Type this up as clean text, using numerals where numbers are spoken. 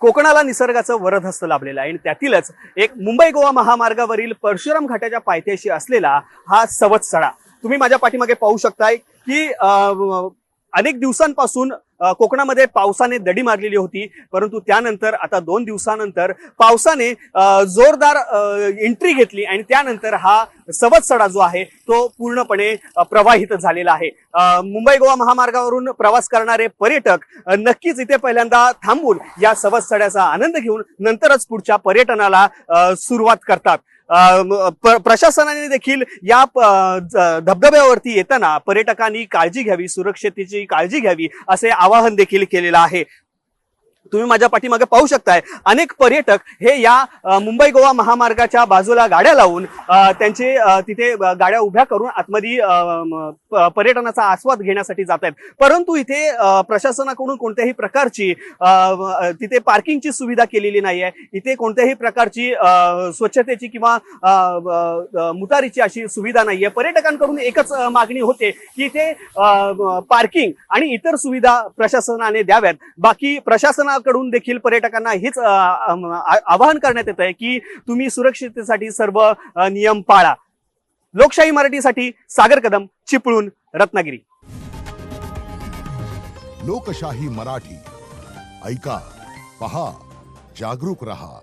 कोकणाला निसर्गाचं वरदहस्त लाभलेलं आहे आणि त्यातीलच एक मुंबई गोवा महामार्गावरील परशुराम घाटाच्या पायथ्याशी असलेला हा सवत्सडा तुम्ही माझ्या पाठीमागे पाहू शकताय की अनेक दिवसांपासून कोकणामध्ये पावसाने दडी मारलेली होती, परंतु त्यानंतर आता 2 दिवसानंतर पावसाने जोरदार एंट्री घेतली आणि त्यानंतर हा सवत्सडा जो आहे तो पूर्णपणे प्रवाहित झालेला आहे। मुंबई गोवा महामार्गावरून प्रवास करणारे पर्यटक नक्कीच इथे पहिल्यांदा थांबून या सवत्सड्याचा आनंद घेऊन नंतरच पुढच्या पर्यटनाला सुरुवात करतात। प्रशासनाने देखील या धबधब्यावरती येताना पर्यटकांनी काळजी घ्यावी, सुरक्षतेची काळजी घ्यावी असे आवाहन देखील केलेलं आहे। तुम्ही माझ्या पाठीमागे पाहू शकताय अनेक पर्यटक हे या मुंबई गोवा महामार्गाच्या बाजूला गाड्या लावून त्यांचे तिथे गाड्या उभ्या करून आतमध्ये पर्यटनाचा आस्वाद घेण्यासाठी जात आहेत, परंतु इथे प्रशासनाकडून कोणत्याही प्रकारची तिथे पार्किंगची सुविधा केलेली नाही आहे। इथे कोणत्याही प्रकारची स्वच्छतेची किंवा मुतारीची अशी सुविधा नाही आहे। पर्यटकांकडून एकच मागणी होते की इथे पार्किंग आणि इतर सुविधा प्रशासनाने द्याव्यात। बाकी प्रशासनाकडून देखील पर्यटकांना हेच आवाहन करण्यात येत आहे की तुम्ही सुरक्षिततेसाठी सर्व नियम पाळा। लोकशाही मराठीसाठी सागर कदम, चिपळूण, रत्नागिरी। लोकशाही मराठी ऐका, पहा, जागरूक रहा।